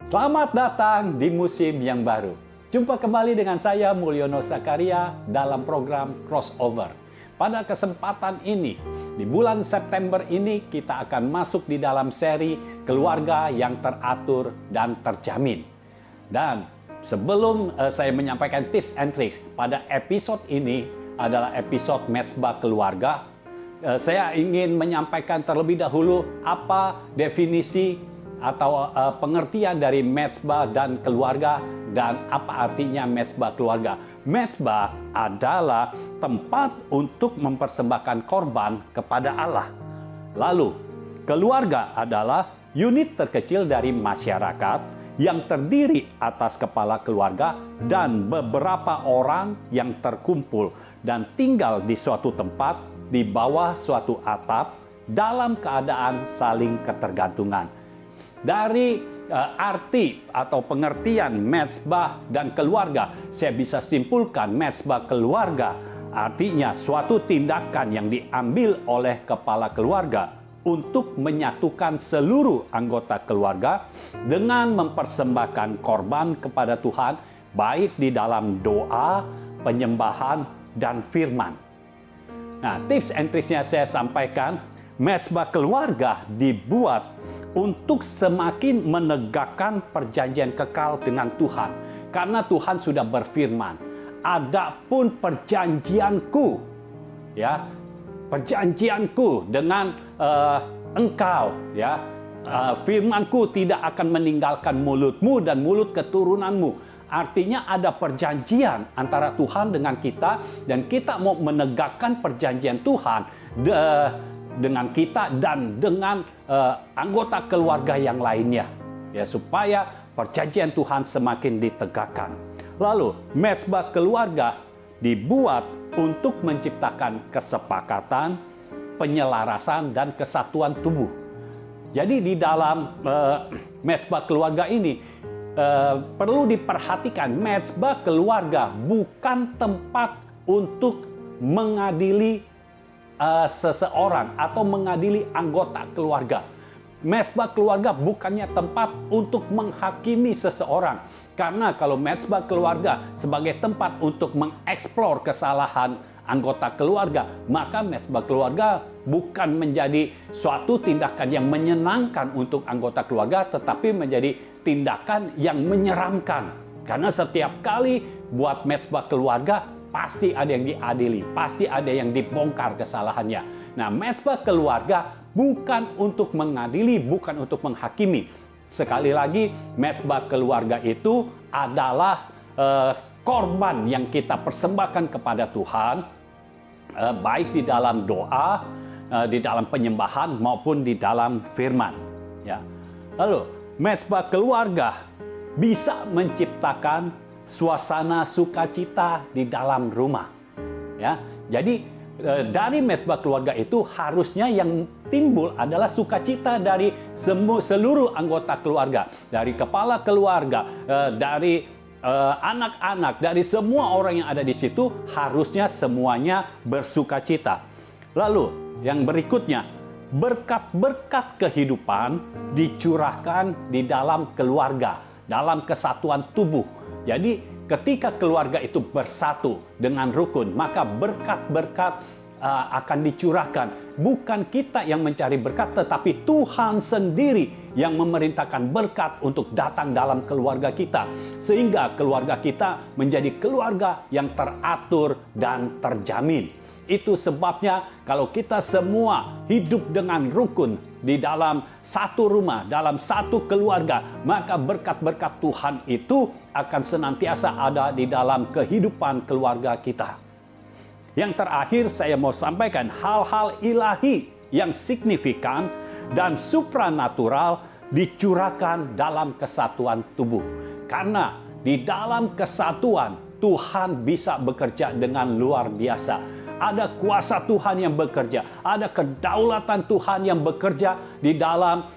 Selamat datang di musim yang baru. Jumpa kembali dengan saya Mulyono Zakaria dalam program Crossover. Pada kesempatan ini, di bulan September ini kita akan masuk di dalam seri keluarga yang teratur dan terjamin. Dan sebelum saya menyampaikan tips and tricks, pada episode ini adalah episode Mezbah Keluarga. Saya ingin menyampaikan terlebih dahulu apa definisi atau pengertian dari mezbah dan keluarga dan apa artinya mezbah keluarga. Mezbah adalah tempat untuk mempersembahkan korban kepada Allah. Lalu, keluarga adalah unit terkecil dari masyarakat yang terdiri atas kepala keluarga dan beberapa orang yang terkumpul dan tinggal di suatu tempat di bawah suatu atap dalam keadaan saling ketergantungan. Dari arti atau pengertian mezbah dan keluarga, saya bisa simpulkan mezbah keluarga artinya suatu tindakan yang diambil oleh kepala keluarga untuk menyatukan seluruh anggota keluarga dengan mempersembahkan korban kepada Tuhan, baik di dalam doa, penyembahan, dan firman. Nah, tips and tricksnya saya sampaikan, mezbah keluarga dibuat untuk semakin menegakkan perjanjian kekal dengan Tuhan. Karena Tuhan sudah berfirman, adapun perjanjianku, ya, perjanjianku dengan engkau, ya, firmanku tidak akan meninggalkan mulutmu dan mulut keturunanmu. Artinya ada perjanjian antara Tuhan dengan kita, dan kita mau menegakkan perjanjian Tuhan dengan kita dan dengan anggota keluarga yang lainnya, ya, supaya perjanjian Tuhan semakin ditegakkan. Lalu mezbah keluarga dibuat untuk menciptakan kesepakatan, penyelarasan, dan kesatuan tubuh. Jadi di dalam mezbah keluarga ini perlu diperhatikan, mezbah keluarga bukan tempat untuk mengadili seseorang atau mengadili anggota keluarga. Mezbah keluarga bukannya tempat untuk menghakimi seseorang. Karena kalau mezbah keluarga sebagai tempat untuk mengeksplor kesalahan anggota keluarga, maka mezbah keluarga bukan menjadi suatu tindakan yang menyenangkan untuk anggota keluarga, tetapi menjadi tindakan yang menyeramkan. Karena setiap kali buat mezbah keluarga, pasti ada yang diadili, pasti ada yang dibongkar kesalahannya. Nah, mezbah keluarga bukan untuk mengadili, bukan untuk menghakimi. Sekali lagi, mezbah keluarga itu adalah korban yang kita persembahkan kepada Tuhan, baik di dalam doa, di dalam penyembahan, maupun di dalam firman. Ya. Lalu, mezbah keluarga bisa menciptakan suasana sukacita di dalam rumah, ya. Jadi dari mezbah keluarga itu harusnya yang timbul adalah sukacita dari seluruh anggota keluarga, dari kepala keluarga, dari anak-anak, dari semua orang yang ada di situ, harusnya semuanya bersukacita. Lalu yang berikutnya, berkat-berkat kehidupan dicurahkan di dalam keluarga, dalam kesatuan tubuh. Jadi ketika keluarga itu bersatu dengan rukun, maka berkat-berkat akan dicurahkan. Bukan kita yang mencari berkat, tetapi Tuhan sendiri yang memerintahkan berkat untuk datang dalam keluarga kita. Sehingga keluarga kita menjadi keluarga yang teratur dan terjamin. Itu sebabnya kalau kita semua hidup dengan rukun di dalam satu rumah, dalam satu keluarga, maka berkat-berkat Tuhan itu akan senantiasa ada di dalam kehidupan keluarga kita. Yang terakhir saya mau sampaikan hal-hal ilahi yang signifikan dan supranatural dicurahkan dalam kesatuan tubuh. Karena di dalam kesatuan Tuhan bisa bekerja dengan luar biasa. Ada kuasa Tuhan yang bekerja, ada kedaulatan Tuhan yang bekerja di dalam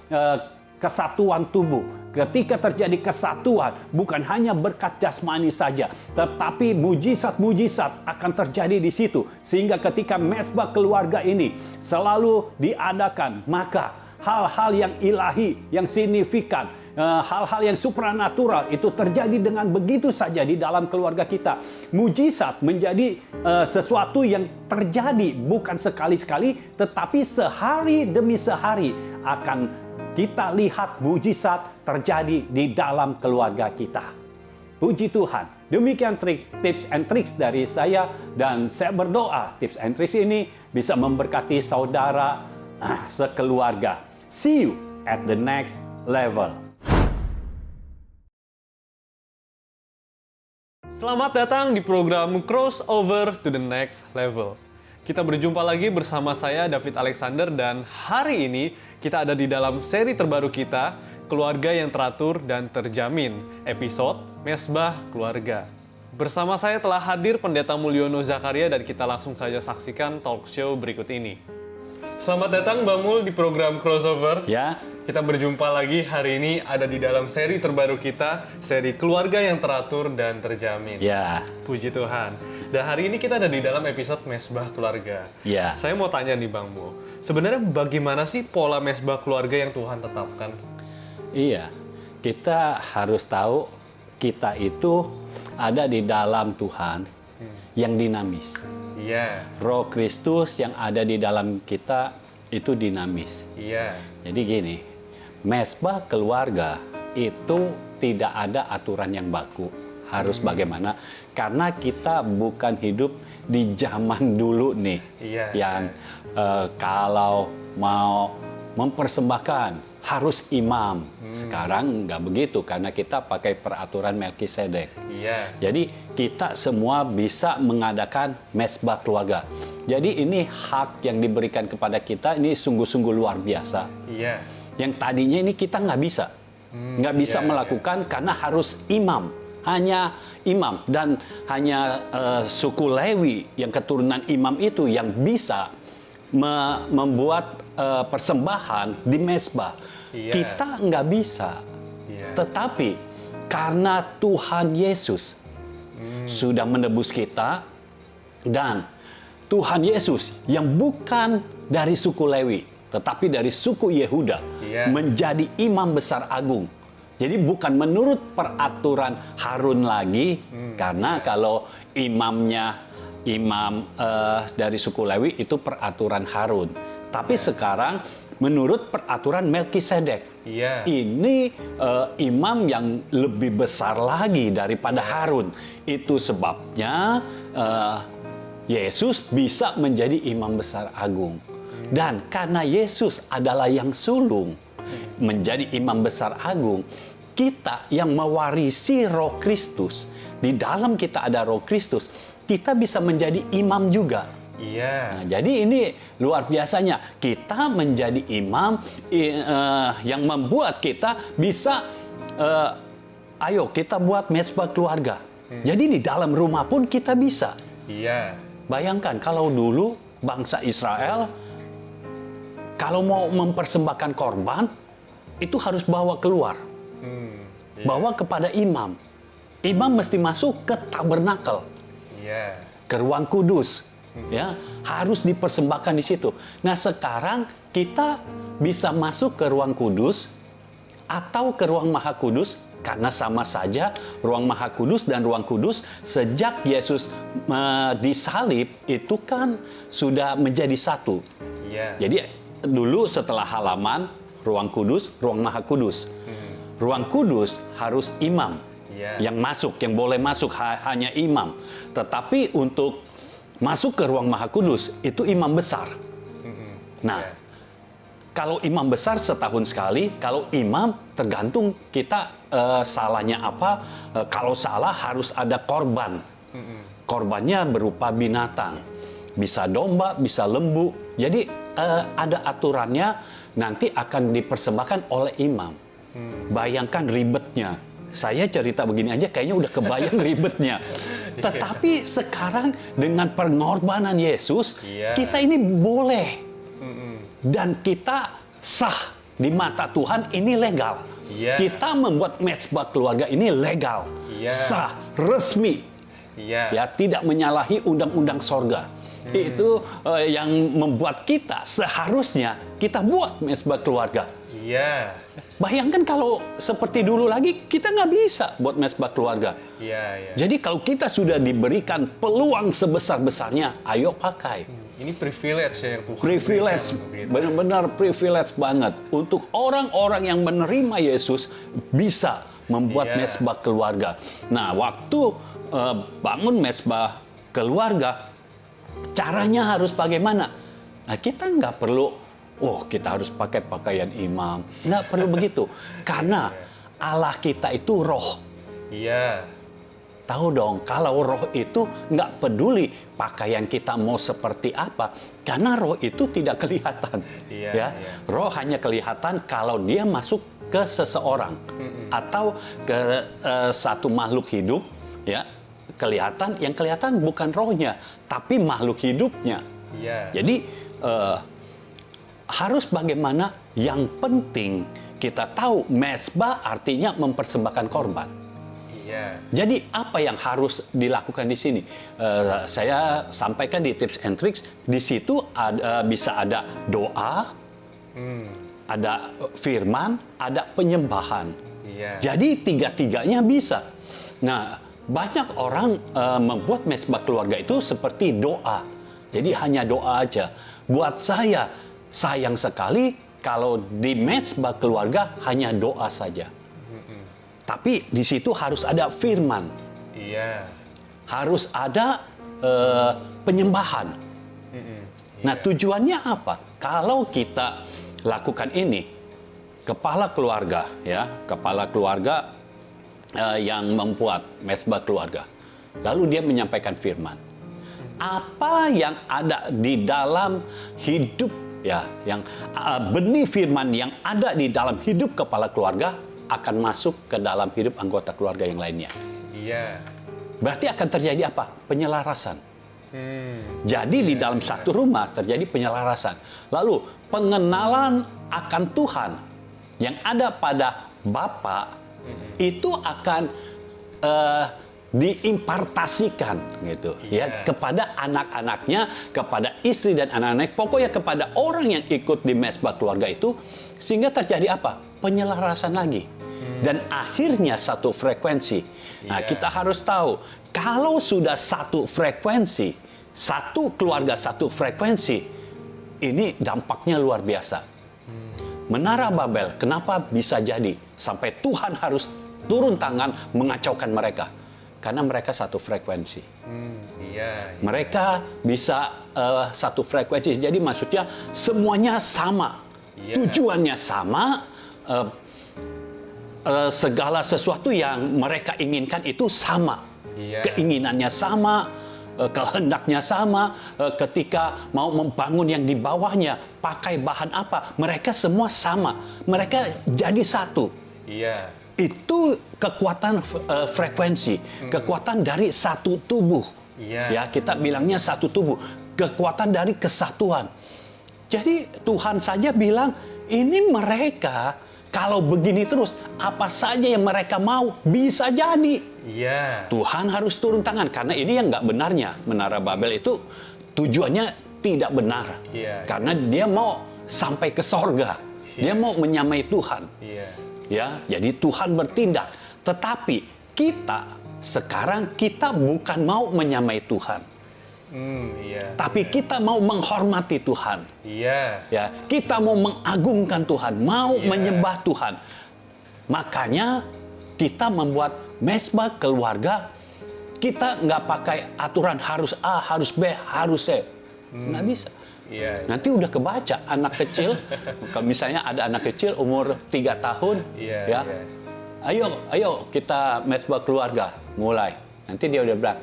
kesatuan tubuh. Ketika terjadi kesatuan, bukan hanya berkat jasmani saja, tetapi mujizat-mujizat akan terjadi di situ. Sehingga ketika mezbah keluarga ini selalu diadakan, maka hal-hal yang ilahi, yang signifikan, hal-hal yang supranatural itu terjadi dengan begitu saja di dalam keluarga kita. Mujizat menjadi sesuatu yang terjadi bukan sekali-sekali, tetapi sehari demi sehari akan kita lihat mujizat terjadi di dalam keluarga kita. Puji Tuhan. Demikian tips and tricks dari saya, dan saya berdoa tips and tricks ini bisa memberkati saudara sekeluarga. See you at the next level. Selamat datang di program Crossover to the Next Level. Kita berjumpa lagi bersama saya, David Alexander, dan hari ini kita ada di dalam seri terbaru kita, Keluarga yang Teratur dan Terjamin, episode Mesbah Keluarga. Bersama saya telah hadir Pendeta Mulyono Zakaria, dan kita langsung saja saksikan talk show berikut ini. Selamat datang Mbak Mul di program Crossover. Ya. Kita berjumpa lagi hari ini ada di dalam seri terbaru kita, seri Keluarga yang Teratur dan Terjamin. Ya. Puji Tuhan. Dan hari ini kita ada di dalam episode Mesbah Keluarga. Ya. Saya mau tanya nih Bang Mul, sebenarnya bagaimana sih pola mesbah keluarga yang Tuhan tetapkan? Iya, kita harus tahu kita itu ada di dalam Tuhan yang dinamis. Iya. Roh Kristus yang ada di dalam kita itu dinamis. Iya. Jadi gini, mesbah keluarga itu tidak ada aturan yang baku. Harus bagaimana? Karena kita bukan hidup di zaman dulu nih. Iya. Yang kalau mau mempersembahkan harus imam. Sekarang nggak begitu karena kita pakai peraturan Melkisedek. Iya. Jadi kita semua bisa mengadakan mesbah keluarga. Jadi ini hak yang diberikan kepada kita, ini sungguh-sungguh luar biasa. Iya. Yang tadinya ini kita nggak bisa. Nggak bisa melakukan karena harus imam. Hanya imam dan hanya suku Lewi yang keturunan imam itu yang bisa membuat persembahan di mesbah. Iya. Kita nggak bisa. Iya. Tetapi karena Tuhan Yesus sudah menebus kita, dan Tuhan Yesus yang bukan dari suku Lewi, tetapi dari suku Yehuda, Iya. menjadi imam besar agung. Jadi bukan menurut peraturan Harun lagi, karena kalau imamnya imam dari suku Lewi itu peraturan Harun. Tapi sekarang menurut peraturan Melkisedek. Iya. Ini imam yang lebih besar lagi daripada Harun. Itu sebabnya Yesus bisa menjadi imam besar agung. Dan karena Yesus adalah yang sulung menjadi imam besar agung, kita yang mewarisi Roh Kristus, di dalam kita ada Roh Kristus, kita bisa menjadi imam juga. Iya. Nah, jadi ini luar biasanya kita menjadi imam yang membuat kita bisa ayo kita buat mesbah keluarga. Jadi di dalam rumah pun kita bisa. Iya. Bayangkan kalau dulu bangsa Israel kalau mau mempersembahkan korban itu harus bawa keluar. Iya. Bawa kepada imam. Imam mesti masuk ke tabernakel. Iya. Ke ruang kudus. Ya, harus dipersembahkan di situ. Nah, sekarang kita bisa masuk ke ruang kudus atau ke ruang maha kudus, karena sama saja ruang maha kudus dan ruang kudus sejak Yesus disalib itu kan sudah menjadi satu. Iya. Jadi dulu setelah halaman ruang kudus, ruang maha kudus. Ruang kudus harus imam yang masuk, yang boleh masuk hanya imam. Tetapi untuk masuk ke ruang maha kudus itu imam besar. Nah, kalau imam besar setahun sekali, kalau imam tergantung kita salahnya apa. Kalau salah harus ada korban. Korbannya berupa binatang. Bisa domba, bisa lembu. Jadi ada aturannya, nanti akan dipersembahkan oleh imam. Bayangkan ribetnya. Saya cerita begini aja kayaknya udah kebayang ribetnya. Tetapi sekarang dengan pengorbanan Yesus, kita ini boleh. Dan kita sah di mata Tuhan, ini legal. Kita membuat mesbah keluarga ini legal. Sah, resmi. Ya, tidak menyalahi undang-undang sorga. Itu yang membuat kita seharusnya kita buat mesbah keluarga. Bayangkan kalau seperti dulu lagi, kita nggak bisa buat mesbah keluarga. Iya. Jadi kalau kita sudah diberikan peluang sebesar-besarnya, ayo pakai. Ini privilege ya yang Tuhan Privilege, berikan untuk kita. benar-benar privilege banget. Untuk orang-orang yang menerima Yesus bisa membuat Iya. mesbah keluarga. Nah, waktu bangun mesbah keluarga, caranya harus bagaimana? Nah, kita nggak perlu kita harus pakai pakaian imam. Nggak perlu begitu. Karena Allah kita itu roh. Iya. Tahu dong, kalau roh itu nggak peduli pakaian kita mau seperti apa. Karena roh itu tidak kelihatan. Iya. Roh hanya kelihatan kalau dia masuk ke seseorang. Atau ke satu makhluk hidup. Ya, yang kelihatan bukan rohnya, tapi makhluk hidupnya. Iya. Jadi harus bagaimana, yang penting kita tahu mesbah artinya mempersembahkan korban. Iya. Jadi apa yang harus dilakukan di sini? Saya sampaikan di tips and tricks. Di situ bisa ada doa, ada firman, ada penyembahan. Iya. Jadi tiga-tiganya bisa. Nah, banyak orang membuat mesbah keluarga itu seperti doa. Jadi hanya doa aja. Buat saya, sayang sekali kalau di mesbah keluarga hanya doa saja. Tapi di situ harus ada firman. Iya. Harus ada penyembahan. Nah, tujuannya apa? Kalau kita lakukan ini, kepala keluarga yang membuat mesbah keluarga, lalu dia menyampaikan firman. Apa yang ada di dalam hidup yang benih firman yang ada di dalam hidup kepala keluarga akan masuk ke dalam hidup anggota keluarga yang lainnya. Iya. Berarti akan terjadi apa? Penyelarasan. Jadi di dalam satu rumah terjadi penyelarasan. Lalu pengenalan akan Tuhan yang ada pada Bapa itu akan diimpartasikan gitu ya kepada anak-anaknya, kepada istri dan anak-anak, pokoknya kepada orang yang ikut di mesbah keluarga itu, sehingga terjadi apa? Penyelarasan lagi. Dan akhirnya satu frekuensi. Nah, kita harus tahu kalau sudah satu frekuensi, satu keluarga satu frekuensi, ini dampaknya luar biasa. Menara Babel, kenapa bisa jadi sampai Tuhan harus turun tangan mengacaukan mereka? Karena mereka satu frekuensi. Mereka bisa satu frekuensi. Jadi maksudnya semuanya sama. Tujuannya sama. Segala sesuatu yang mereka inginkan itu sama. Keinginannya sama. Kehendaknya sama. Ketika mau membangun yang di bawahnya, pakai bahan apa, mereka semua sama. Mereka jadi satu. Itu kekuatan frekuensi, kekuatan dari satu tubuh. Ya, kita bilangnya satu tubuh, kekuatan dari kesatuan. Jadi Tuhan saja bilang, ini mereka kalau begini terus, apa saja yang mereka mau bisa jadi. Tuhan harus turun tangan, karena ini yang nggak benarnya. Menara Babel itu tujuannya tidak benar. Karena dia mau sampai ke sorga. Dia mau menyamai Tuhan. Ya, jadi Tuhan bertindak. Tetapi sekarang kita bukan mau menyamai Tuhan. Tapi kita mau menghormati Tuhan. Ya, kita mau mengagungkan Tuhan, mau menyembah Tuhan. Makanya kita membuat mesbah keluarga. Kita nggak pakai aturan harus A, harus B, harus C. Nggak bisa. Nanti udah kebaca anak kecil, kalau misalnya ada anak kecil umur 3 tahun, ayo kita mesbah keluarga, mulai. Nanti dia udah bilang,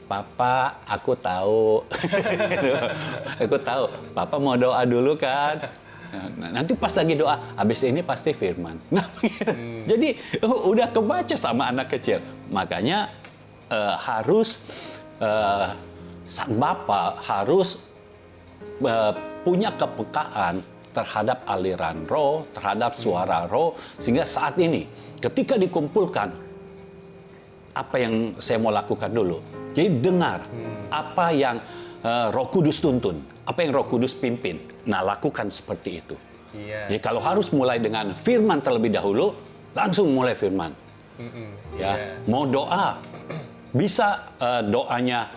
Papa, aku tahu, aku tahu, Papa mau doa dulu kan. Nah, nanti pas lagi doa, habis ini pasti firman. Nah, jadi udah kebaca sama anak kecil. Makanya harus sang Bapa harus punya kepekaan terhadap aliran roh, terhadap suara roh, sehingga saat ini ketika dikumpulkan, apa yang saya mau lakukan dulu? Jadi dengar apa yang Roh Kudus tuntun, apa yang Roh Kudus pimpin. Nah, lakukan seperti itu. Iya. Jadi kalau harus mulai dengan firman terlebih dahulu, langsung mulai firman. Ya, mau doa, bisa doanya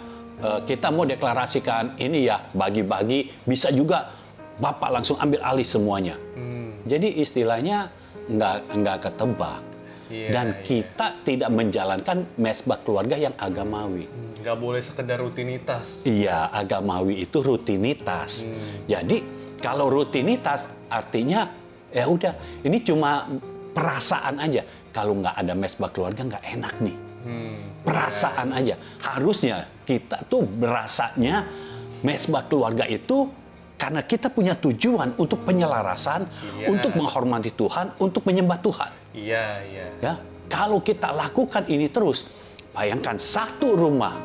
kita mau deklarasikan ini ya, bagi-bagi, bisa juga Bapak langsung ambil alih semuanya. Jadi istilahnya nggak ketebak. Dan kita tidak menjalankan mesbah keluarga yang agamawi. Nggak boleh sekedar rutinitas. Iya, agamawi itu rutinitas. Jadi kalau rutinitas artinya ya udah, ini cuma perasaan aja. Kalau nggak ada mesbah keluarga nggak enak nih. Perasaan aja. Harusnya kita tuh berasanya mesbah keluarga itu karena kita punya tujuan untuk penyelarasan, untuk menghormati Tuhan, untuk menyembah Tuhan. Iya. Ya, kalau kita lakukan ini terus, bayangkan satu rumah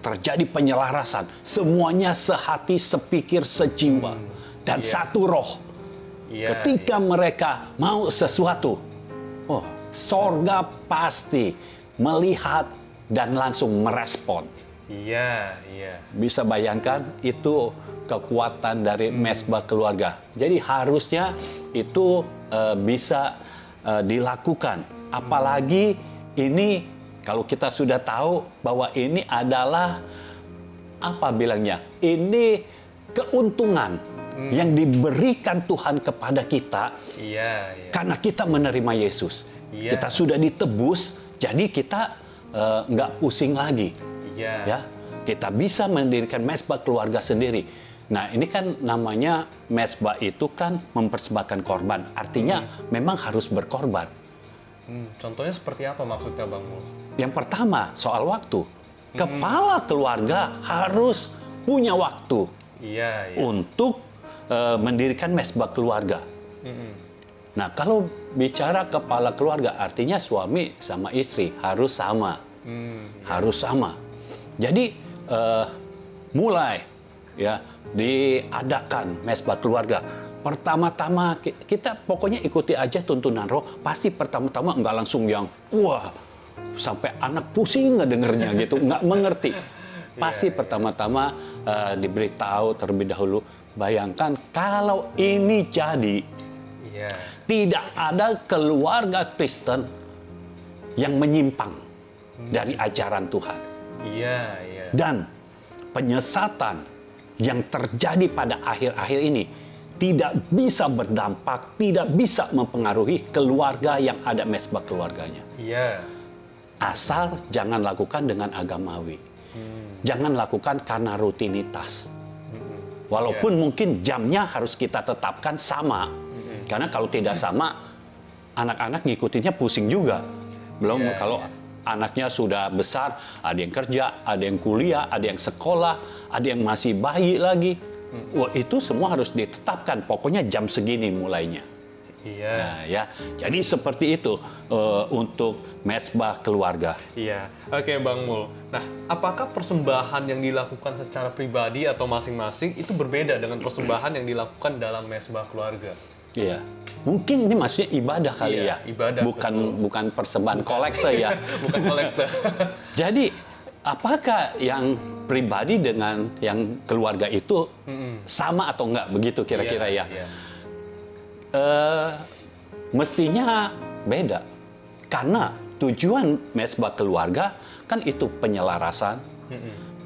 terjadi penyelarasan, semuanya sehati, sepikir, sejiwa, dan satu roh. Ketika mereka mau sesuatu, sorga pasti melihat dan langsung merespon. Iya. Bisa bayangkan itu kekuatan dari mesbah keluarga. Jadi harusnya itu bisa dilakukan. Apalagi ini kalau kita sudah tahu bahwa ini adalah apa bilangnya? Ini keuntungan yang diberikan Tuhan kepada kita. Karena kita menerima Yesus. Kita sudah ditebus, jadi kita nggak pusing lagi. Ya, kita bisa mendirikan mesbah keluarga sendiri. Nah, ini kan namanya mesbah itu kan mempersembahkan korban. Artinya memang harus berkorban. Contohnya seperti apa maksudnya, Bang Mul? Yang pertama, soal waktu. Kepala keluarga harus punya waktu untuk mendirikan mesbah keluarga. Nah, kalau bicara kepala keluarga, artinya suami sama istri harus sama. Harus sama. Jadi, mulai ya diadakan mesbah keluarga. Pertama-tama kita pokoknya ikuti aja tuntunan roh. Pasti pertama-tama nggak langsung yang wah sampai anak pusing ngedengernya gitu, nggak mengerti. Pasti pertama-tama diberitahu terlebih dahulu. Bayangkan kalau ini jadi, tidak ada keluarga Kristen yang menyimpang dari ajaran Tuhan. Dan penyesatan yang terjadi pada akhir-akhir ini tidak bisa berdampak, tidak bisa mempengaruhi keluarga yang ada mesbah keluarganya. Asal jangan lakukan dengan agamawi. Jangan lakukan karena rutinitas. Walaupun mungkin jamnya harus kita tetapkan sama. Karena kalau tidak sama, anak-anak ngikutinnya pusing juga. Belum kalau anaknya sudah besar, ada yang kerja, ada yang kuliah, ada yang sekolah, ada yang masih bayi lagi. Wah, itu semua harus ditetapkan. Pokoknya jam segini mulainya. Nah, ya. Jadi seperti itu untuk mesbah keluarga. Oke, Bang Mul. Nah, apakah persembahan yang dilakukan secara pribadi atau masing-masing itu berbeda dengan persembahan yang dilakukan dalam mesbah keluarga? Iya, mungkin ini maksudnya ibadah kali ya, ibadah, bukan persembahan kolektor ya. Bukan kolektor. Jadi, apakah yang pribadi dengan yang keluarga itu sama atau enggak begitu kira-kira ya? Mestinya beda, karena tujuan mesbah keluarga kan itu penyelarasan,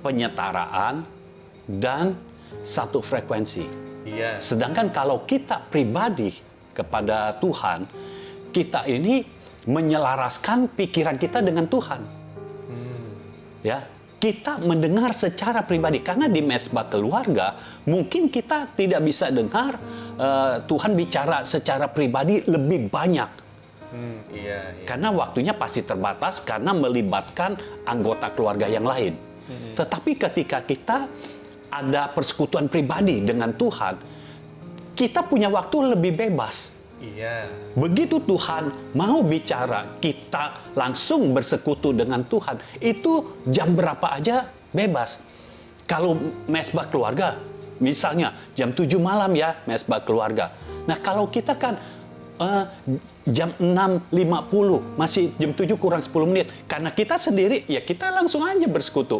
penyetaraan, dan satu frekuensi. Sedangkan kalau kita pribadi kepada Tuhan, kita ini menyelaraskan pikiran kita dengan Tuhan. Ya, kita mendengar secara pribadi karena di mesbah keluarga mungkin kita tidak bisa dengar Tuhan bicara secara pribadi lebih banyak. Karena waktunya pasti terbatas karena melibatkan anggota keluarga yang lain. Tetapi ketika kita ada persekutuan pribadi dengan Tuhan, kita punya waktu lebih bebas. Begitu Tuhan mau bicara, kita langsung bersekutu dengan Tuhan. Itu jam berapa aja bebas. Kalau mesbah keluarga, misalnya jam 7 malam ya mesbah keluarga. Nah, kalau kita kan jam 6.50, masih jam 7 kurang 10 menit. Karena kita sendiri, ya kita langsung aja bersekutu.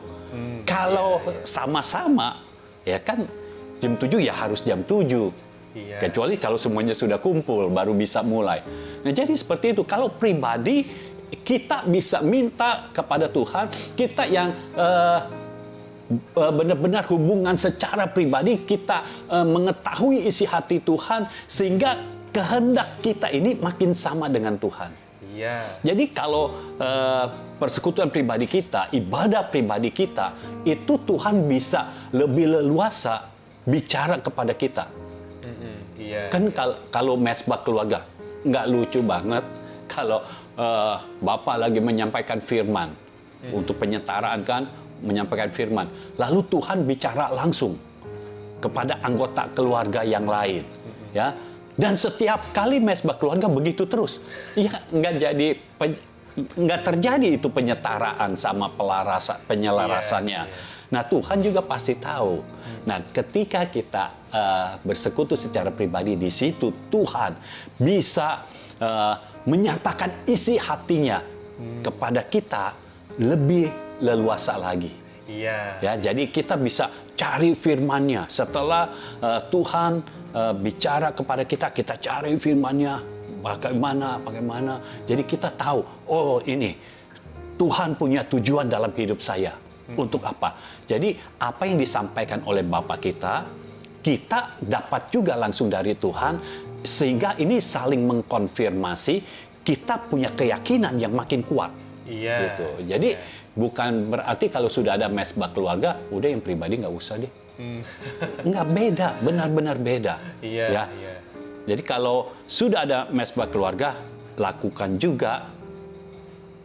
Kalau sama-sama, ya kan jam 7 ya harus jam 7. Iya. Kecuali kalau semuanya sudah kumpul, baru bisa mulai. Nah, jadi seperti itu. Kalau pribadi, kita bisa minta kepada Tuhan, kita yang benar-benar hubungan secara pribadi, kita mengetahui isi hati Tuhan, sehingga kehendak kita ini makin sama dengan Tuhan. Iya. Jadi kalau persekutuan pribadi kita, ibadah pribadi kita, itu Tuhan bisa lebih leluasa bicara kepada kita. Iya. Kan kalau mesbah keluarga, nggak lucu banget kalau Bapak lagi menyampaikan firman untuk penyetaraan kan, menyampaikan firman. Lalu Tuhan bicara langsung kepada anggota keluarga yang lain, ya. Dan setiap kali mesbah keluarga begitu terus, ya nggak terjadi itu penyetaraan sama penyelarasannya. Nah, Tuhan juga pasti tahu. Nah, ketika kita bersekutu secara pribadi di situ, Tuhan bisa menyatakan isi hatinya kepada kita lebih leluasa lagi. Iya. Ya, jadi kita bisa cari firman-Nya. Setelah Tuhan bicara kepada kita, kita cari firman-Nya. Bagaimana. Jadi kita tahu, oh ini Tuhan punya tujuan dalam hidup saya. Untuk apa? Jadi apa yang disampaikan oleh Bapa kita dapat juga langsung dari Tuhan. Sehingga ini saling mengkonfirmasi, kita punya keyakinan yang makin kuat. Iya. Gitu. Jadi bukan berarti kalau sudah ada mesbah keluarga, udah yang pribadi nggak usah deh. Nggak, beda, benar-benar beda. Iya, ya. iya. Jadi kalau sudah ada mesbah keluarga, lakukan juga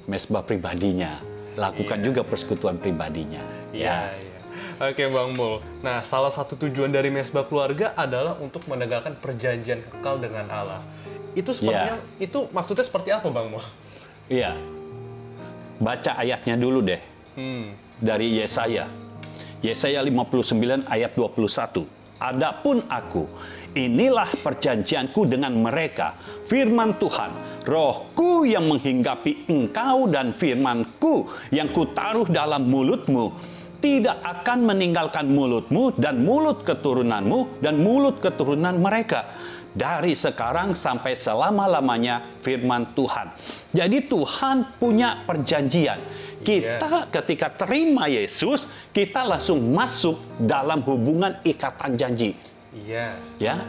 mesbah pribadinya, lakukan juga persekutuan pribadinya. Iya, iya. Oke, Bang Mul. Nah, salah satu tujuan dari mesbah keluarga adalah untuk menegakkan perjanjian kekal dengan Allah. Itu sepertinya, itu maksudnya seperti apa, Bang Mul? Iya. Baca ayatnya dulu deh. Dari Yesaya. Yesaya 59 ayat 21. Adapun aku, inilah perjanjianku dengan mereka, firman Tuhan, rohku yang menghinggapi engkau dan firmanku yang kutaruh dalam mulutmu, tidak akan meninggalkan mulutmu dan mulut keturunanmu dan mulut keturunan mereka. Dari sekarang sampai selama-lamanya firman Tuhan. Jadi Tuhan punya perjanjian. Kita ketika terima Yesus, kita langsung masuk dalam hubungan ikatan janji. Iya. Ya.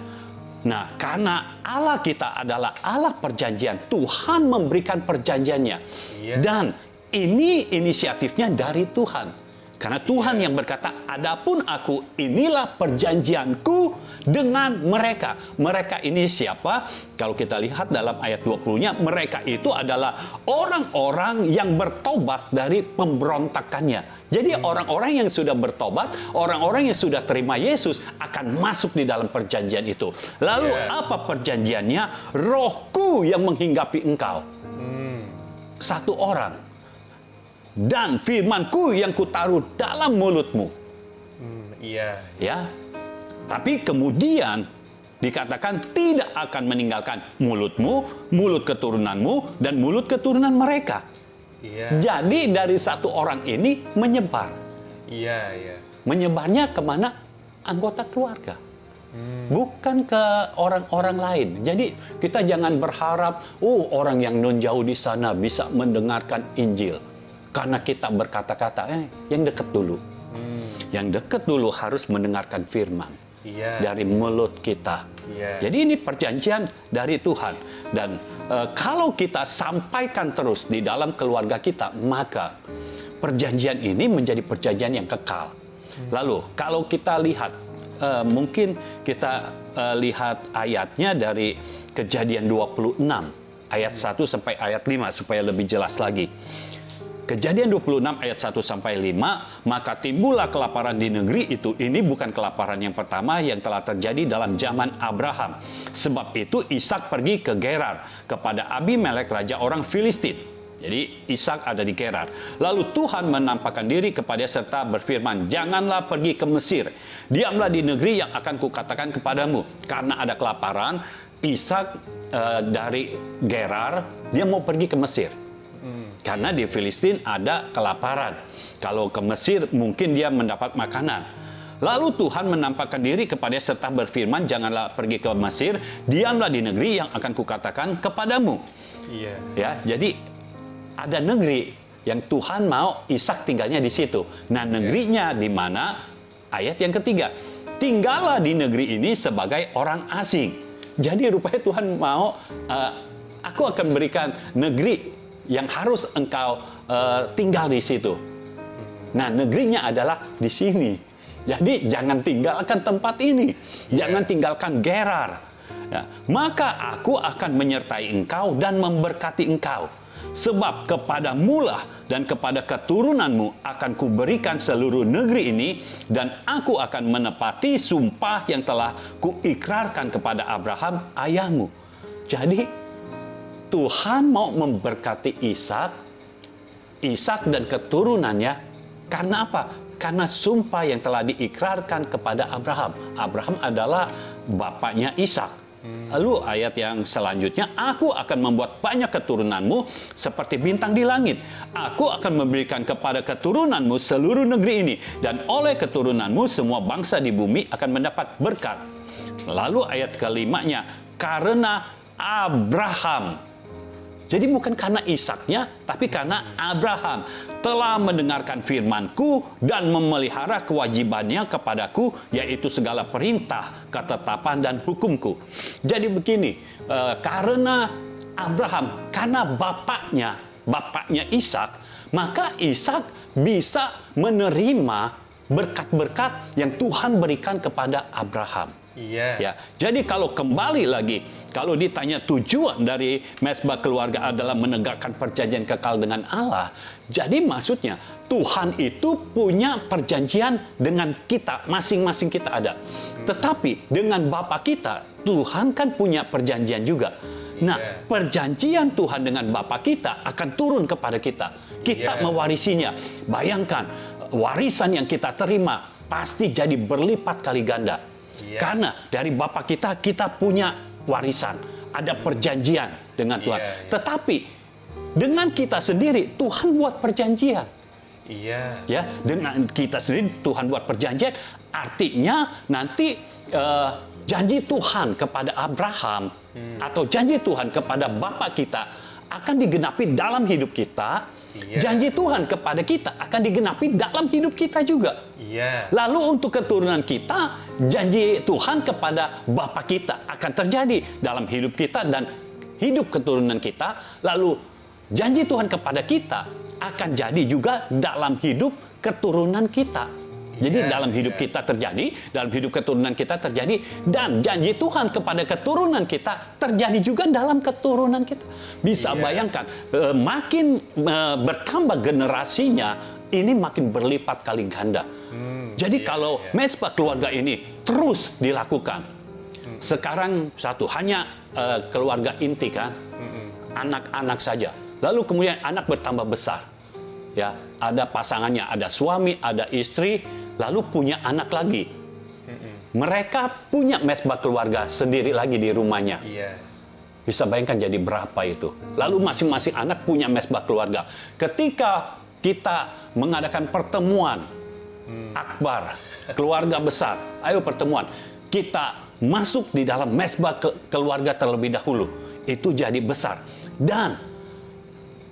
Nah, karena Allah kita adalah Allah perjanjian, Tuhan memberikan perjanjiannya. Iya. Dan ini inisiatifnya dari Tuhan. Karena Tuhan yang berkata, adapun aku, inilah perjanjianku dengan mereka. Mereka ini siapa? Kalau kita lihat dalam ayat 20-nya, mereka itu adalah orang-orang yang bertobat dari pemberontakannya. Jadi orang-orang yang sudah bertobat, orang-orang yang sudah terima Yesus akan masuk di dalam perjanjian itu. Lalu apa perjanjiannya? Rohku yang menghinggapi engkau. Satu orang. Dan firmanku yang kutaruh dalam mulutmu. Iya. Ya. Tapi kemudian dikatakan tidak akan meninggalkan mulutmu, mulut keturunanmu, dan mulut keturunan mereka. Iya. Jadi dari satu orang ini menyebar. Iya, iya. Menyebarnya kemana? Anggota keluarga. Bukan ke orang-orang lain. Jadi kita jangan berharap, orang yang non jauh di sana bisa mendengarkan Injil. Karena kita berkata-kata, yang dekat dulu. Yang dekat dulu harus mendengarkan firman dari mulut kita. Jadi ini perjanjian dari Tuhan. Dan kalau kita sampaikan terus di dalam keluarga kita, maka perjanjian ini menjadi perjanjian yang kekal. Lalu kalau kita lihat, mungkin kita lihat ayatnya dari Kejadian 26, ayat 1 sampai ayat 5 supaya lebih jelas lagi. Kejadian 26 ayat 1 sampai 5, maka timbullah kelaparan di negeri itu. Ini bukan kelaparan yang pertama yang telah terjadi dalam zaman Abraham. Sebab itu Ishak pergi ke Gerar kepada Abimelek raja orang Filistin. Jadi Ishak ada di Gerar. Lalu Tuhan menampakkan diri kepada serta berfirman, janganlah pergi ke Mesir. Diamlah di negeri yang akan kukatakan kepadamu. Karena ada kelaparan, Ishak dari Gerar, dia mau pergi ke Mesir. Karena di Filistin ada kelaparan. Kalau ke Mesir mungkin dia mendapat makanan. Lalu Tuhan menampakkan diri kepadanya serta berfirman, janganlah pergi ke Mesir, diamlah di negeri yang akan kukatakan kepadamu. Iya. Ya, jadi ada negeri yang Tuhan mau Ishak tinggalnya di situ. Nah, negerinya di mana? Ayat yang ketiga, tinggallah di negeri ini sebagai orang asing. Jadi rupanya Tuhan mau, aku akan berikan negeri yang harus engkau tinggal di situ. Nah, negerinya adalah di sini. Jadi jangan tinggalkan tempat ini, jangan tinggalkan Gerar. Ya, maka aku akan menyertai engkau dan memberkati engkau. Sebab kepadamulah dan kepada keturunanmu akan kuberikan seluruh negeri ini, dan aku akan menepati sumpah yang telah kuikrarkan kepada Abraham ayahmu. Jadi Tuhan mau memberkati Ishak dan keturunannya. Karena apa? Karena sumpah yang telah diikrarkan kepada Abraham. Abraham adalah bapaknya Ishak. Lalu ayat yang selanjutnya, aku akan membuat banyak keturunanmu seperti bintang di langit. Aku akan memberikan kepada keturunanmu seluruh negeri ini, dan oleh keturunanmu semua bangsa di bumi akan mendapat berkat. Lalu ayat kelimanya, karena Abraham. Jadi bukan karena Ishaknya, tapi karena Abraham telah mendengarkan firman-Ku dan memelihara kewajibannya kepadaku, yaitu segala perintah, ketetapan, dan hukum-Ku. Jadi begini, karena Abraham, karena bapaknya Ishak, maka Ishak bisa menerima berkat-berkat yang Tuhan berikan kepada Abraham. Iya. Ya, jadi kalau kembali lagi, kalau ditanya tujuan dari Mezbah Keluarga adalah menegakkan perjanjian kekal dengan Allah, jadi maksudnya Tuhan itu punya perjanjian dengan kita, masing-masing kita ada. Tetapi dengan Bapa kita, Tuhan kan punya perjanjian juga. Nah, perjanjian Tuhan dengan Bapa kita akan turun kepada kita. Kita mewarisinya. Bayangkan, warisan yang kita terima pasti jadi berlipat kali ganda. Karena dari Bapa kita punya warisan, ada perjanjian dengan Tuhan. Tetapi dengan kita sendiri Tuhan buat perjanjian. Ya, dengan kita sendiri Tuhan buat perjanjian, artinya nanti janji Tuhan kepada Abraham atau janji Tuhan kepada Bapa kita akan digenapi dalam hidup kita. Janji Tuhan kepada kita akan digenapi dalam hidup kita juga. Lalu untuk keturunan kita, janji Tuhan kepada Bapa kita akan terjadi dalam hidup kita dan hidup keturunan kita. Lalu janji Tuhan kepada kita akan jadi juga dalam hidup keturunan kita. Jadi dalam hidup kita terjadi, dalam hidup keturunan kita terjadi, dan janji Tuhan kepada keturunan kita terjadi juga dalam keturunan kita. Bisa bayangkan, makin bertambah generasinya, ini makin berlipat kali ganda. Jadi kalau Mezbah Keluarga ini terus dilakukan, sekarang hanya keluarga inti kan, anak-anak saja. Lalu kemudian anak bertambah besar. Ya, ada pasangannya, ada suami, ada istri, lalu punya anak lagi. Mereka punya Mezbah Keluarga sendiri lagi di rumahnya. Bisa bayangkan jadi berapa itu. Lalu masing-masing anak punya Mezbah Keluarga. Ketika kita mengadakan pertemuan akbar, keluarga besar, ayo pertemuan, kita masuk di dalam Mezbah Keluarga terlebih dahulu. Itu jadi besar. Dan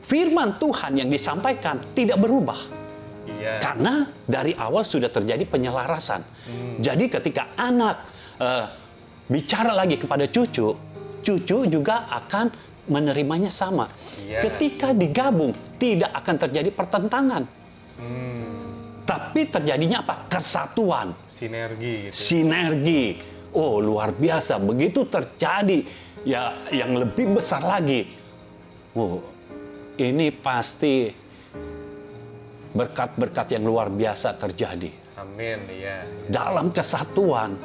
firman Tuhan yang disampaikan tidak berubah. Karena dari awal sudah terjadi penyelarasan. Jadi ketika anak bicara lagi kepada cucu juga akan menerimanya sama. Ketika digabung, tidak akan terjadi pertentangan. Tapi terjadinya apa? Kesatuan. Sinergi. Sinergi. Oh, luar biasa. Begitu terjadi ya yang lebih besar lagi. Oh, ini pasti berkat-berkat yang luar biasa terjadi. Amin, Dalam kesatuan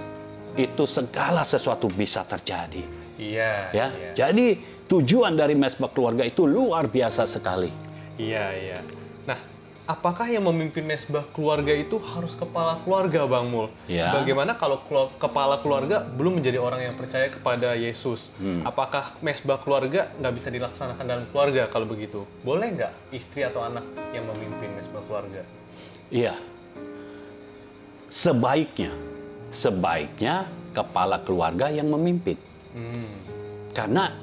itu segala sesuatu bisa terjadi. Jadi tujuan dari Mezbah Keluarga itu luar biasa sekali. Nah, apakah yang memimpin Mezbah Keluarga itu harus kepala keluarga, Bang Mul? Bagaimana kalau kepala keluarga belum menjadi orang yang percaya kepada Yesus? Apakah Mezbah Keluarga nggak bisa dilaksanakan dalam keluarga kalau begitu? Boleh nggak istri atau anak yang memimpin Mezbah Keluarga? Iya. sebaiknya kepala keluarga yang memimpin. Karena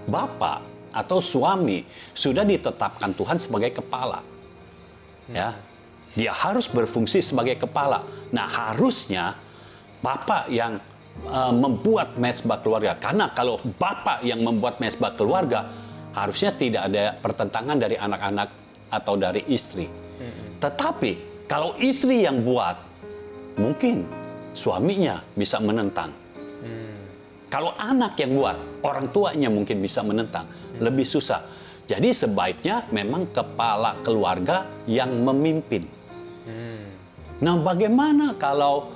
bapak atau suami sudah ditetapkan Tuhan sebagai kepala. Ya. Dia harus berfungsi sebagai kepala. Nah, harusnya bapak yang membuat mezbah keluarga. Karena kalau bapak yang membuat mezbah keluarga, harusnya tidak ada pertentangan dari anak-anak atau dari istri. Tetapi kalau istri yang buat, mungkin suaminya bisa menentang. Kalau anak yang buat, orang tuanya mungkin bisa menentang. Lebih susah. Jadi sebaiknya memang kepala keluarga yang memimpin. Nah, bagaimana kalau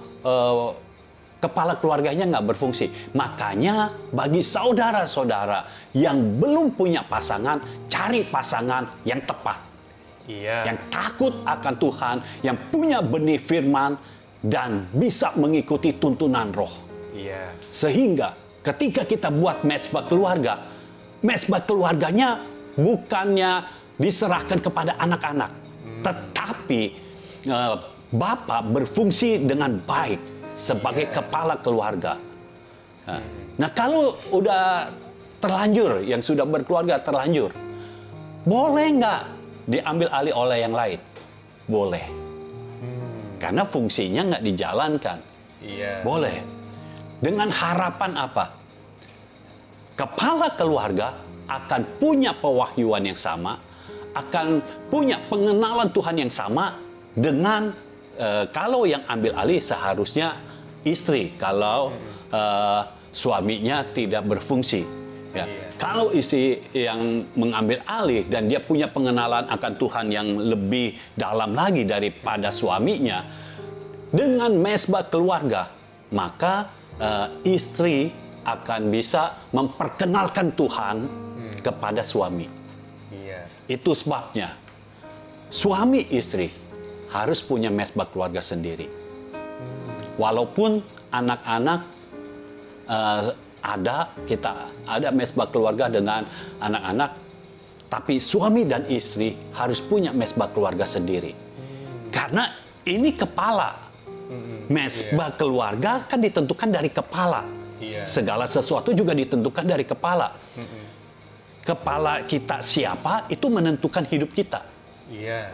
kepala keluarganya nggak berfungsi? Makanya bagi saudara-saudara yang belum punya pasangan, cari pasangan yang tepat. Yang takut akan Tuhan, yang punya benih firman, dan bisa mengikuti tuntunan roh. Sehingga ketika kita buat mezbah keluarganya bukannya diserahkan kepada anak-anak, tetapi bapak berfungsi dengan baik sebagai kepala keluarga. Nah, kalau udah terlanjur, yang sudah berkeluarga terlanjur, boleh nggak diambil alih oleh yang lain? Boleh. Karena fungsinya nggak dijalankan. Boleh. Dengan harapan apa? Kepala keluarga akan punya pewahyuan yang sama, akan punya pengenalan Tuhan yang sama dengan kalau yang ambil alih seharusnya istri, kalau suaminya tidak berfungsi. Kalau istri yang mengambil alih dan dia punya pengenalan akan Tuhan yang lebih dalam lagi daripada suaminya, dengan mezbah keluarga, maka istri akan bisa memperkenalkan Tuhan kepada suami. Itu sebabnya suami istri harus punya mezbah keluarga sendiri. Walaupun anak-anak kita ada mezbah keluarga dengan anak-anak, tapi suami dan istri harus punya mezbah keluarga sendiri. Karena ini kepala. Mezbah keluarga kan ditentukan dari kepala. Segala sesuatu juga ditentukan dari kepala. Kepala kita siapa itu menentukan hidup kita.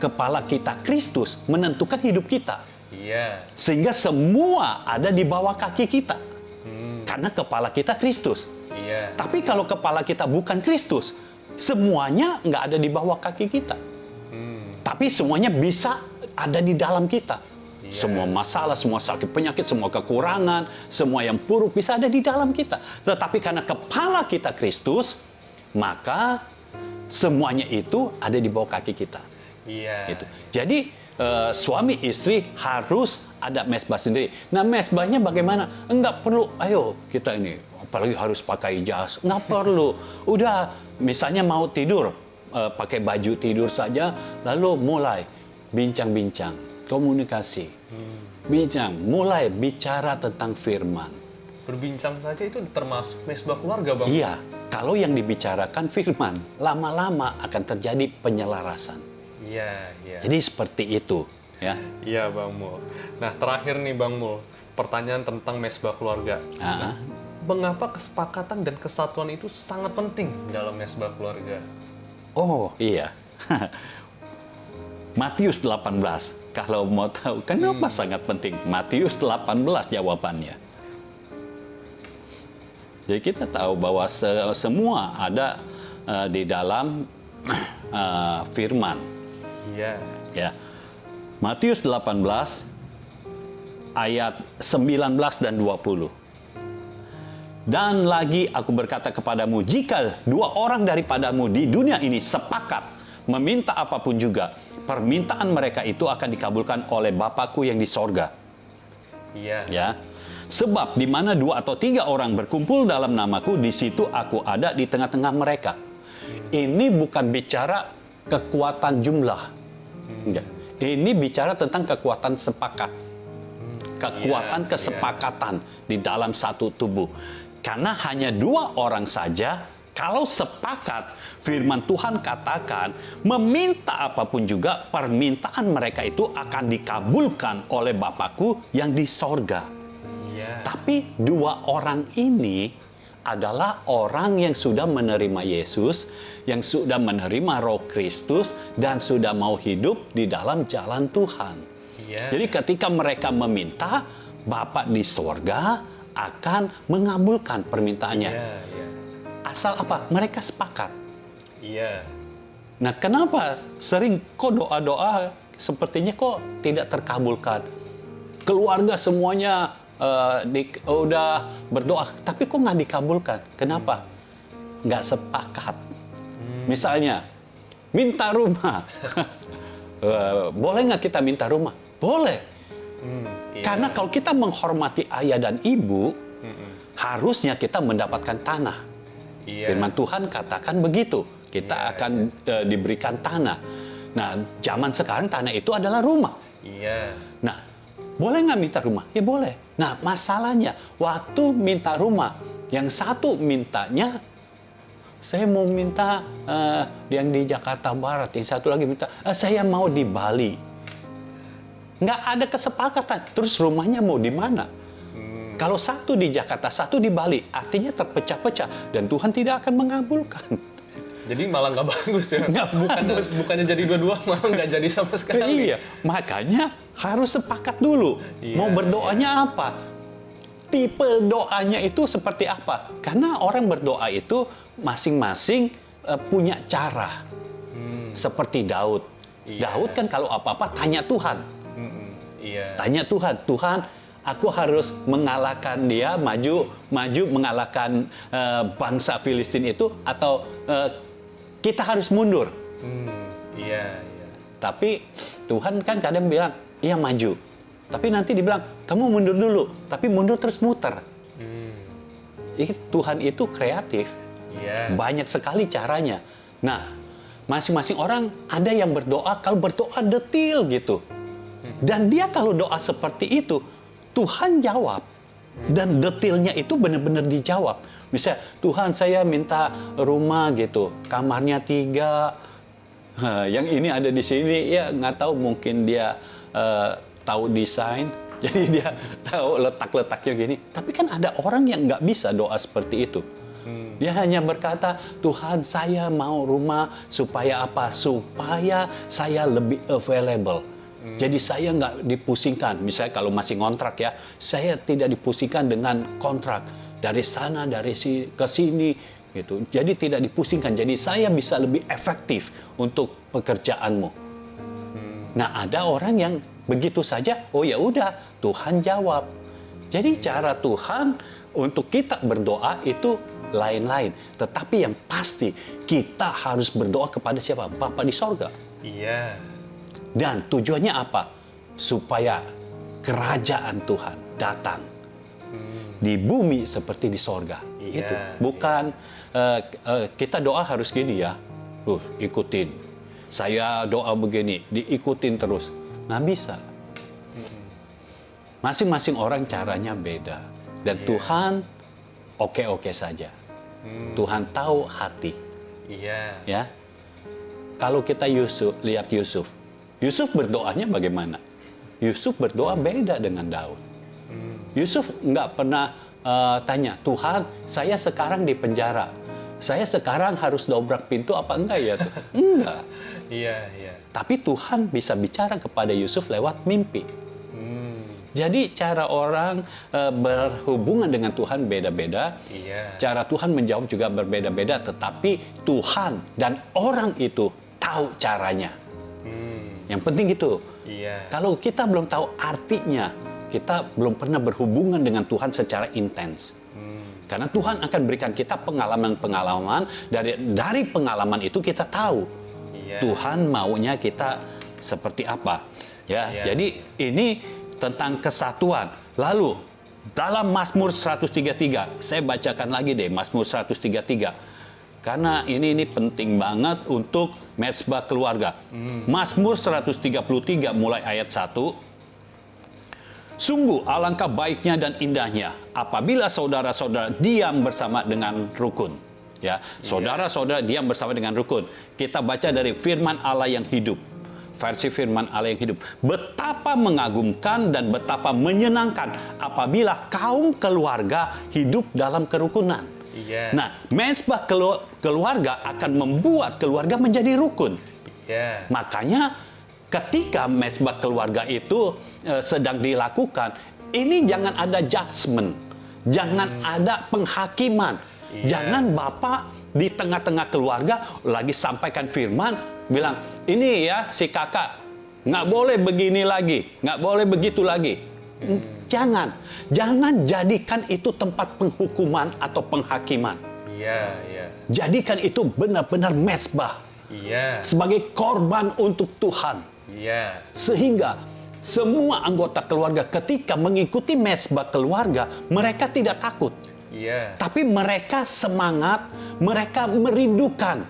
Kepala kita Kristus menentukan hidup kita. Sehingga semua ada di bawah kaki kita. Karena kepala kita Kristus. Tapi kalau kepala kita bukan Kristus, semuanya nggak ada di bawah kaki kita. Tapi semuanya bisa ada di dalam kita. Semua masalah, semua sakit penyakit, semua kekurangan, semua yang buruk bisa ada di dalam kita. Tetapi karena kepala kita Kristus, maka semuanya itu ada di bawah kaki kita. Itu. Jadi suami istri harus ada mezbah sendiri. Nah, mezbahnya bagaimana? Enggak perlu, ayo kita ini, apalagi harus pakai jas. Enggak perlu. Udah, misalnya mau tidur, pakai baju tidur saja, lalu mulai bincang-bincang, komunikasi. Mulai bicara tentang firman. Berbincang saja itu termasuk mezbah keluarga, Bang? Iya, kalau yang dibicarakan firman, lama-lama akan terjadi penyelarasan. Jadi seperti itu, ya. Iya, Bang Mul. Nah, terakhir nih, Bang Mul, pertanyaan tentang mezbah keluarga. Nah, mengapa kesepakatan dan kesatuan itu sangat penting dalam mezbah keluarga? Oh, iya. Matius 18. Kalau mau tahu kenapa sangat penting, Matius 18 jawabannya. Jadi kita tahu bahwa semua ada di dalam firman. Ya. Matius 18 ayat 19 dan 20. Dan lagi aku berkata kepadamu, jika dua orang daripadamu di dunia ini sepakat meminta apapun juga, permintaan mereka itu akan dikabulkan oleh Bapakku yang di sorga. Ya. Sebab di mana 2 atau 3 orang berkumpul dalam namaku, di situ aku ada di tengah-tengah mereka. Ini bukan bicara kekuatan jumlah. Enggak. Ini bicara tentang kekuatan sepakat. Kekuatan kesepakatan di dalam satu tubuh. Karena hanya 2 orang saja Kalau sepakat, firman Tuhan katakan, meminta apapun juga, permintaan mereka itu akan dikabulkan oleh Bapakku yang di sorga. Iya. Tapi dua orang ini adalah orang yang sudah menerima Yesus, yang sudah menerima Roh Kristus, dan sudah mau hidup di dalam jalan Tuhan. Iya. Jadi ketika mereka meminta, Bapa di sorga akan mengabulkan permintaannya. Iya, iya. Asal apa? Mereka sepakat. Iya. Nah, kenapa sering kok doa-doa sepertinya kok tidak terkabulkan? Keluarga semuanya udah berdoa, tapi kok nggak dikabulkan? Kenapa? Nggak sepakat. Misalnya, minta rumah. Boleh nggak kita minta rumah? Boleh. Iya. Karena kalau kita menghormati ayah dan ibu, harusnya kita mendapatkan tanah. Iya. Firman Tuhan katakan begitu. Kita akan diberikan tanah. Nah, zaman sekarang tanah itu adalah rumah. Iya. Nah, boleh nggak minta rumah? Ya boleh. Nah, masalahnya waktu minta rumah, yang satu mintanya, saya mau minta yang di Jakarta Barat, yang satu lagi minta, saya mau di Bali. Nggak ada kesepakatan. Terus rumahnya mau di mana? Kalau satu di Jakarta, satu di Bali, artinya terpecah-pecah dan Tuhan tidak akan mengabulkan. Jadi malah nggak bagus ya? Nggak bagus. Bukannya jadi dua-dua, malah nggak jadi sama sekali. Iya, makanya harus sepakat dulu. Iya, Mau berdoanya apa? Tipe doanya itu seperti apa? Karena orang berdoa itu masing-masing punya cara. Seperti Daud. Iya. Daud kan kalau apa-apa tanya Tuhan. Iya. Tanya Tuhan, Tuhan, aku harus mengalahkan dia, maju mengalahkan bangsa Filistin itu, atau kita harus mundur. Iya, iya. Tapi Tuhan kan kadang bilang, iya maju. Tapi nanti dibilang, kamu mundur dulu. Tapi mundur terus muter. Tuhan itu kreatif. Iya. Banyak sekali caranya. Nah, masing-masing orang ada yang berdoa, kalau berdoa detil gitu. Dan dia kalau doa seperti itu, Tuhan jawab. Dan detilnya itu benar-benar dijawab. Misalnya, Tuhan saya minta rumah gitu, kamarnya 3. Yang ini ada di sini, ya nggak tahu, mungkin dia tahu desain, jadi dia tahu letak-letaknya gini. Tapi kan ada orang yang nggak bisa doa seperti itu. Dia hanya berkata, Tuhan saya mau rumah supaya apa? Supaya saya lebih available. Jadi saya nggak dipusingkan. Misalnya kalau masih ngontrak ya, saya tidak dipusingkan dengan kontrak. Dari sana, dari ke sini gitu. Jadi tidak dipusingkan. Jadi saya bisa lebih efektif untuk pekerjaanmu. Nah, ada orang yang begitu saja, oh ya udah, Tuhan jawab. Jadi cara Tuhan untuk kita berdoa itu lain-lain. Tetapi yang pasti kita harus berdoa kepada siapa? Bapa di sorga. Iya. Dan tujuannya apa? Supaya kerajaan Tuhan datang di bumi seperti di sorga. Iya, Itu bukan kita doa harus gini ya. Ikutin. Saya doa begini, diikutin terus. Nggak bisa. Masing-masing orang caranya beda. Dan Tuhan oke-oke saja. Tuhan tahu hati. Iya. Ya. Kalau kita lihat Yusuf. Yusuf berdoanya bagaimana? Yusuf berdoa beda dengan Daud. Yusuf nggak pernah tanya, Tuhan, saya sekarang di penjara. Saya sekarang harus dobrak pintu apa enggak ya? Enggak. Iya, iya. Tapi Tuhan bisa bicara kepada Yusuf lewat mimpi. Jadi cara orang berhubungan dengan Tuhan beda-beda. Iya. Cara Tuhan menjawab juga berbeda-beda. Tetapi Tuhan dan orang itu tahu caranya. Yang penting gitu. Iya. Kalau kita belum tahu artinya, kita belum pernah berhubungan dengan Tuhan secara intens. Karena Tuhan akan berikan kita pengalaman-pengalaman, dari pengalaman itu kita tahu Tuhan maunya kita seperti apa. Ya, jadi ini tentang kesatuan. Lalu dalam Mazmur 133, saya bacakan lagi deh Mazmur 133. Karena ini penting banget untuk mezbah keluarga. Mazmur 133 mulai ayat 1. Sungguh alangkah baiknya dan indahnya apabila saudara-saudara diam bersama dengan rukun. Ya, saudara-saudara diam bersama dengan rukun. Kita baca dari firman Allah yang hidup. Versi firman Allah yang hidup. Betapa mengagumkan dan betapa menyenangkan apabila kaum keluarga hidup dalam kerukunan. Iya. Nah, mezbah keluarga akan membuat keluarga menjadi rukun. Iya. Makanya ketika mezbah keluarga itu sedang dilakukan, ini jangan ada judgement, jangan ada penghakiman. Jangan Bapak di tengah-tengah keluarga lagi sampaikan firman, bilang, ini ya si kakak, nggak boleh begini lagi, nggak boleh begitu lagi. Jangan jadikan itu tempat penghukuman atau penghakiman. Iya, iya. Jadikan itu benar-benar mezbah. Iya. Sebagai korban untuk Tuhan. Iya. Sehingga semua anggota keluarga ketika mengikuti mezbah keluarga, mereka tidak takut. Iya. Tapi mereka semangat, mereka merindukan.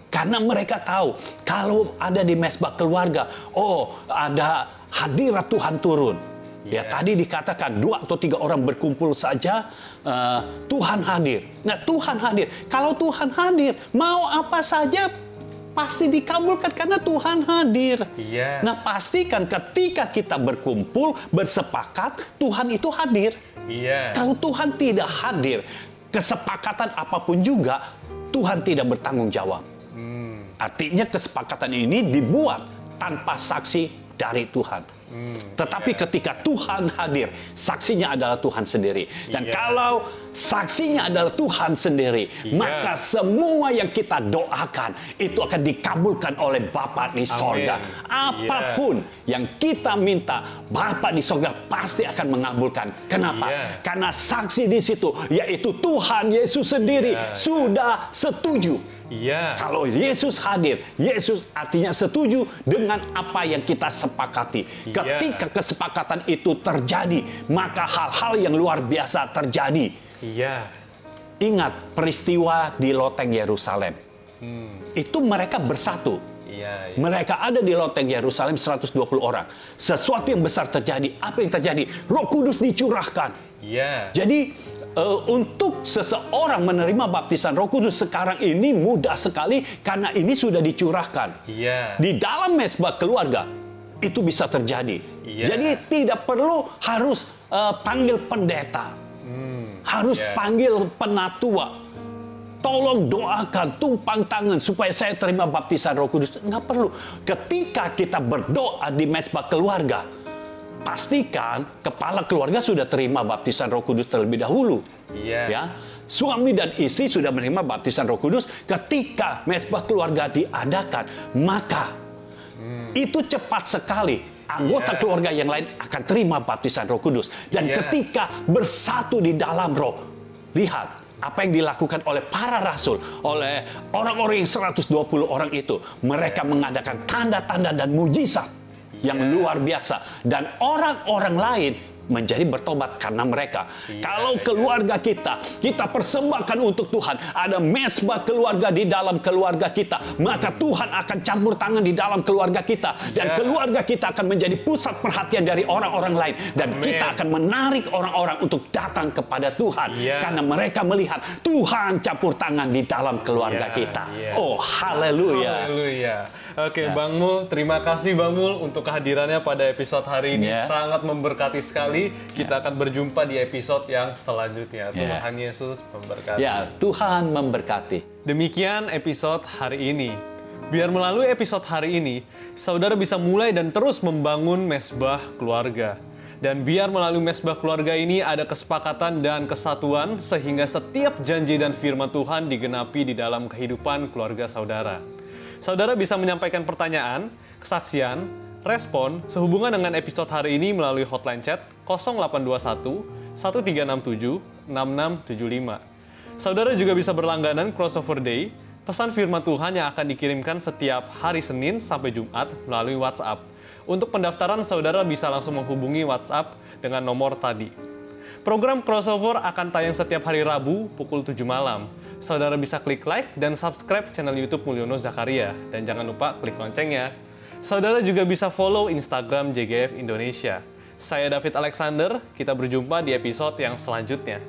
Karena mereka tahu, kalau ada di mezbah keluarga, oh ada hadirat Tuhan turun. Ya, tadi dikatakan 2 atau 3 orang berkumpul saja, Tuhan hadir. Nah, Tuhan hadir. Kalau Tuhan hadir, mau apa saja pasti dikabulkan karena Tuhan hadir. Iya. Nah, pastikan ketika kita berkumpul, bersepakat, Tuhan itu hadir. Iya. Kalau Tuhan tidak hadir, kesepakatan apapun juga, Tuhan tidak bertanggung jawab. Artinya kesepakatan ini dibuat tanpa saksi dari Tuhan. Tetapi ketika Tuhan hadir, saksinya adalah Tuhan sendiri. Dan kalau saksinya adalah Tuhan sendiri, maka semua yang kita doakan itu akan dikabulkan oleh Bapa di sorga. Apapun yang kita minta, Bapa di sorga pasti akan mengabulkan. Kenapa? Karena saksi di situ, yaitu Tuhan Yesus sendiri sudah setuju. Iya. Kalau Yesus hadir, Yesus artinya setuju dengan apa yang kita sepakati. Ketika kesepakatan itu terjadi, maka hal-hal yang luar biasa terjadi. Iya. Ingat peristiwa di loteng Yerusalem. Itu mereka bersatu. Iya. Mereka ada di loteng Yerusalem 120 orang. Sesuatu yang besar terjadi. Apa yang terjadi? Roh Kudus dicurahkan. Iya. Jadi untuk seseorang menerima baptisan Roh Kudus sekarang ini mudah sekali karena ini sudah dicurahkan. Iya. Di dalam mezbah keluarga itu bisa terjadi. Iya. Jadi tidak perlu harus panggil pendeta. Harus panggil penatua. Tolong doakan, tumpang tangan supaya saya terima baptisan Roh Kudus. Nggak perlu. Ketika kita berdoa di mezbah keluarga, pastikan kepala keluarga sudah terima baptisan Roh Kudus terlebih dahulu. Iya. Ya, suami dan istri sudah menerima baptisan Roh Kudus ketika mezbah keluarga diadakan, maka itu cepat sekali anggota keluarga yang lain akan terima baptisan Roh Kudus. Dan ketika bersatu di dalam Roh, lihat apa yang dilakukan oleh para rasul, oleh orang-orang yang 120 orang itu. Mereka mengadakan tanda-tanda dan mujizat yang luar biasa. Dan orang-orang lain menjadi bertobat karena mereka. Kalau keluarga kita persembahkan untuk Tuhan, ada mezbah keluarga di dalam keluarga kita, maka Tuhan akan campur tangan di dalam keluarga kita. Dan keluarga kita akan menjadi pusat perhatian dari orang-orang lain. Dan kita akan menarik orang-orang untuk datang kepada Tuhan. Karena mereka melihat Tuhan campur tangan di dalam keluarga kita. Oh, haleluya. Haleluya. Oke, Bang Mul, terima kasih Bang Mul untuk kehadirannya pada episode hari ini. Sangat memberkati sekali. Kita akan berjumpa di episode yang selanjutnya. Tuhan Yesus memberkati. Ya, Tuhan memberkati. Demikian episode hari ini. Biar melalui episode hari ini, saudara bisa mulai dan terus membangun mezbah keluarga. Dan biar melalui mezbah keluarga ini ada kesepakatan dan kesatuan sehingga setiap janji dan firman Tuhan digenapi di dalam kehidupan keluarga saudara. Saudara bisa menyampaikan pertanyaan, kesaksian, respon sehubungan dengan episode hari ini melalui hotline chat 0821 1367 6675. Saudara juga bisa berlangganan Crossover Day, pesan firman Tuhan yang akan dikirimkan setiap hari Senin sampai Jumat melalui WhatsApp. Untuk pendaftaran, saudara bisa langsung menghubungi WhatsApp dengan nomor tadi. Program Crossover akan tayang setiap hari Rabu pukul 7 malam. Saudara bisa klik like dan subscribe channel YouTube Mulyono Zakaria. Dan jangan lupa klik loncengnya. Saudara juga bisa follow Instagram JGF Indonesia. Saya David Alexander, kita berjumpa di episode yang selanjutnya.